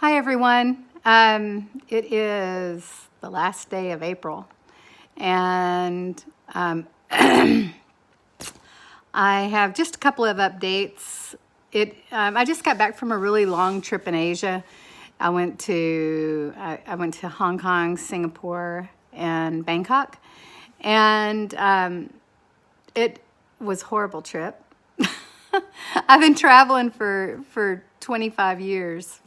Hi everyone. It is the last day of April, and I have just a couple of updates. I just got back from a really long trip in Asia. I went to Hong Kong, Singapore, and Bangkok, and it was a horrible trip. I've been traveling for 25 years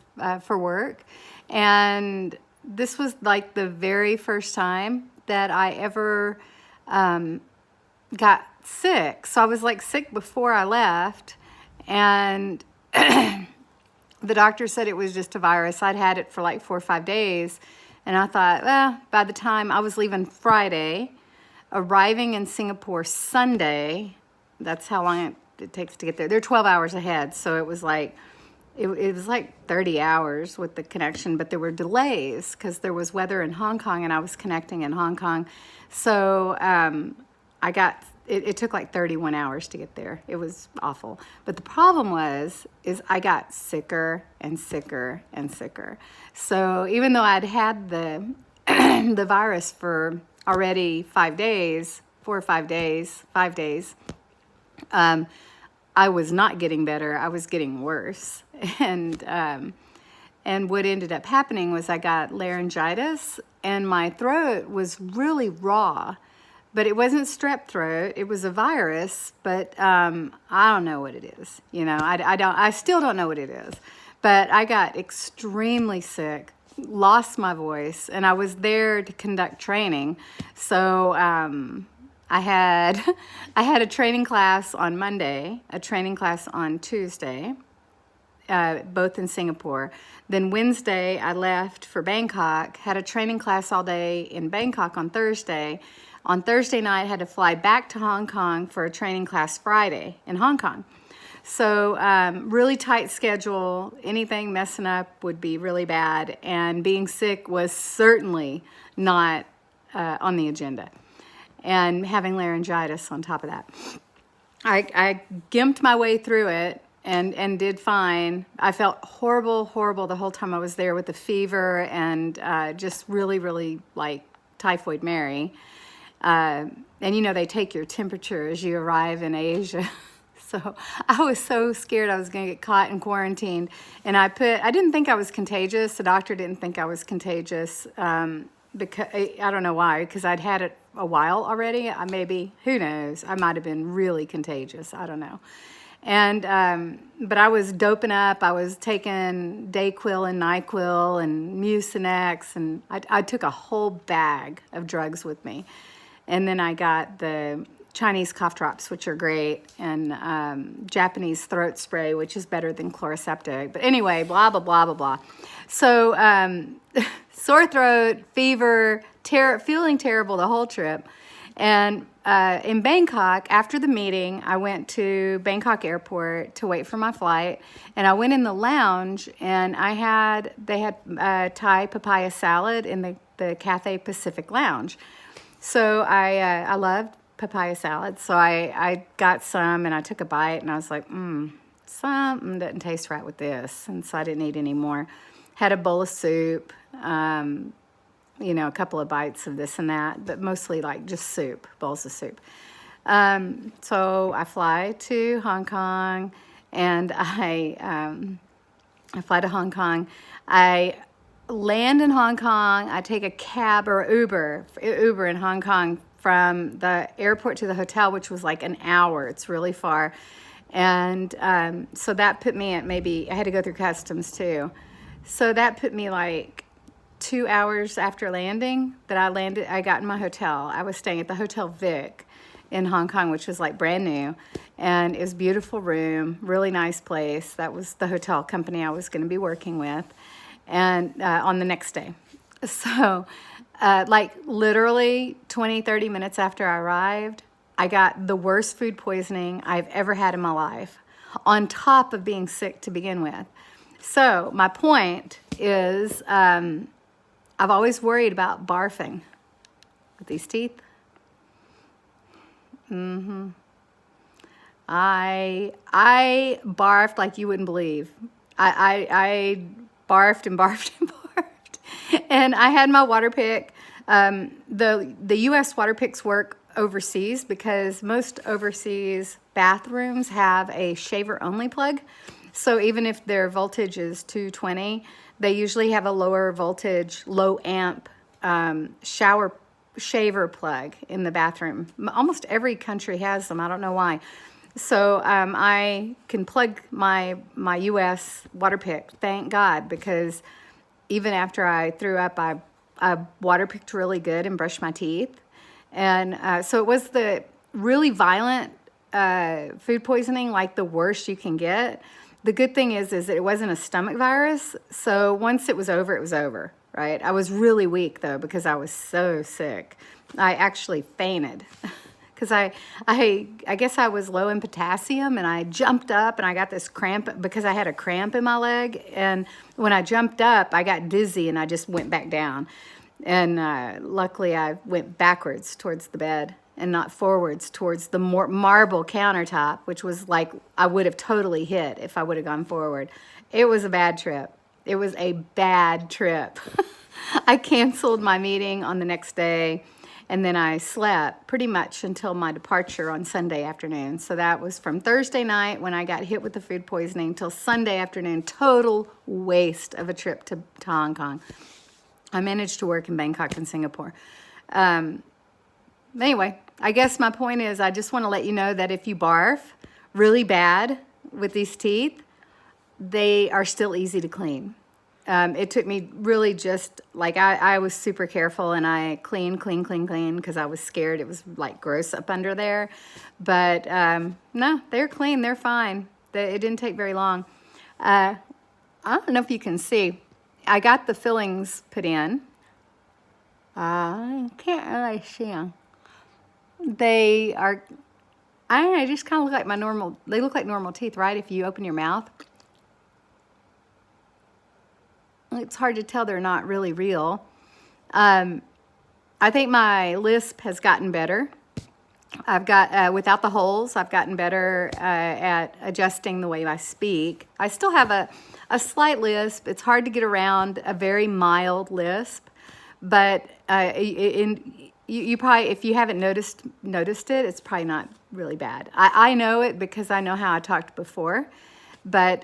for work, and this was like the very first time that I ever got sick. So I was like sick before I left, and the doctor said it was just a virus. I'd had it for like 4 or 5 days, and I thought, well, by the time I was leaving Friday, arriving in Singapore Sunday, that's how long it takes to get there. They're 12 hours ahead, so it was like 30 hours with the connection, but there were delays because there was weather in Hong Kong and I was connecting in Hong Kong. So it took like 31 hours to get there. It was awful. But the problem is I got sicker and sicker and sicker. So even though I'd had the the virus for already 5 days, 4 or 5 days, 5 days, I was not getting better. I was getting worse. And what ended up happening was I got laryngitis, and my throat was really raw. But it wasn't strep throat. It was a virus, but I don't know what it is. I still don't know what it is. But I got extremely sick, lost my voice, and I was there to conduct training. So I had a training class on Monday, a training class on Tuesday, both in Singapore. Then Wednesday, I left for Bangkok, had a training class all day in Bangkok on Thursday. On Thursday night, I had to fly back to Hong Kong for a training class Friday in Hong Kong. So really tight schedule. Anything messing up would be really bad. And being sick was certainly not on the agenda. And having laryngitis on top of that. I gimped my way through it and did fine. I felt horrible the whole time I was there with the fever and just really like typhoid Mary. And they take your temperature as you arrive in Asia. So I was so scared I was going to get caught and quarantined. And I didn't think I was contagious. The doctor didn't think I was contagious. Because I don't know why, because I'd had it a while already. Maybe, who knows? I might have been really contagious. I don't know. And but I was doping up. I was taking Dayquil and NyQuil and Mucinex, and I took a whole bag of drugs with me. And then I got the Chinese cough drops, which are great, and Japanese throat spray, which is better than Chloraseptic. But anyway, blah, blah, blah, blah, blah. So sore throat, fever, feeling terrible the whole trip. And in Bangkok, after the meeting, I went to Bangkok Airport to wait for my flight. And I went in the lounge, and they had Thai papaya salad in the Cathay Pacific Lounge. So I loved papaya salad. So I got some, and I took a bite, and I was like, something doesn't taste right with this. And so I didn't eat any more. Had a bowl of soup, a couple of bites of this and that, but mostly like just soup, bowls of soup. So I fly to Hong Kong, and I fly to Hong Kong. I land in Hong Kong. I take a cab or Uber in Hong Kong from the airport to the hotel, which was like an hour. It's really far. And so that put me at I had to go through customs too. So that put me like 2 hours after landing that I got in my hotel. I was staying at the Hotel Vic in Hong Kong, which was like brand new. And it was a beautiful room, really nice place. That was the hotel company I was going to be working with. And on the next day. So like literally 20, 30 minutes after I arrived, I got the worst food poisoning I've ever had in my life, on top of being sick to begin with. So my point is I've always worried about barfing with these teeth. I barfed like you wouldn't believe. I barfed and barfed and barfed. And I had my water pick. The U.S. water picks work overseas because most overseas bathrooms have a shaver-only plug. So even if their voltage is 220, they usually have a lower voltage, low amp shaver plug in the bathroom. Almost every country has them. I don't know why. So I can plug my U.S. water pick, thank God, because even after I threw up, I water picked really good and brushed my teeth. And so it was the really violent food poisoning, like the worst you can get. The good thing is that it wasn't a stomach virus. So once it was over, right? I was really weak though, because I was so sick. I actually fainted because I guess I was low in potassium, and I jumped up and I got this cramp because I had a cramp in my leg. And when I jumped up, I got dizzy and I just went back down. And luckily I went backwards towards the bed and not forwards towards the marble countertop, which was like I would have totally hit if I would have gone forward. It was a bad trip. It was a bad trip. I canceled my meeting on the next day, and then I slept pretty much until my departure on Sunday afternoon. So that was from Thursday night when I got hit with the food poisoning till Sunday afternoon. Total waste of a trip to Hong Kong. I managed to work in Bangkok and Singapore. Anyway, I guess my point is I just want to let you know that if you barf really bad with these teeth, they are still easy to clean. It took me really just, like, I was super careful, and I clean, because I was scared it was, like, gross up under there. But, no, they're clean. They're fine. It didn't take very long. I don't know if you can see. I got the fillings put in. I can't really see them. They are, I don't know, just kind of look like my normal, they look like normal teeth, right? If you open your mouth. It's hard to tell they're not really real. I think my lisp has gotten better. I've got, without the holes, I've gotten better at adjusting the way I speak. I still have a slight lisp. It's hard to get around a very mild lisp, but you probably, if you haven't noticed it, it's probably not really bad. I know it because I know how I talked before. But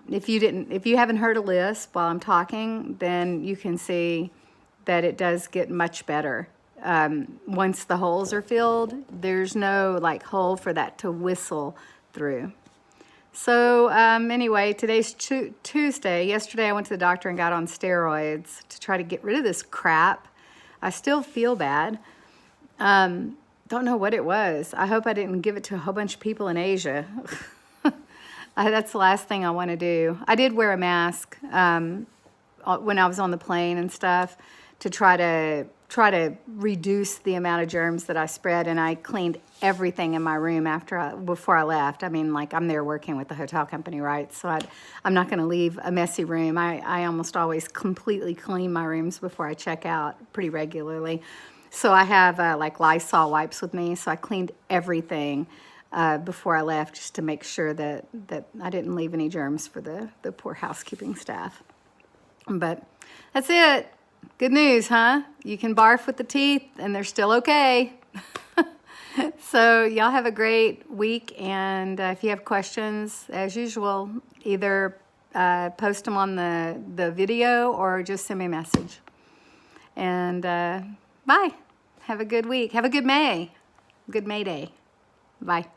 if you haven't heard a lisp while I'm talking, then you can see that it does get much better. Once the holes are filled, there's no like hole for that to whistle through. So anyway, today's Tuesday. Yesterday I went to the doctor and got on steroids to try to get rid of this crap. I still feel bad. Don't know what it was. I hope I didn't give it to a whole bunch of people in Asia. That's the last thing I want to do. I did wear a mask when I was on the plane and stuff to try to reduce the amount of germs that I spread, and I cleaned everything in my room before I left. I mean, like, I'm there working with the hotel company, right? So I'm not going to leave a messy room. I almost always completely clean my rooms before I check out pretty regularly. So I have like Lysol wipes with me, so I cleaned everything before I left just to make sure that I didn't leave any germs for the poor housekeeping staff. But that's it. Good news, huh? You can barf with the teeth and they're still okay. So y'all have a great week, and if you have questions, as usual, either post them on the video or just send me a message. And bye. Have a good week. Have a good May. Good May Day. Bye.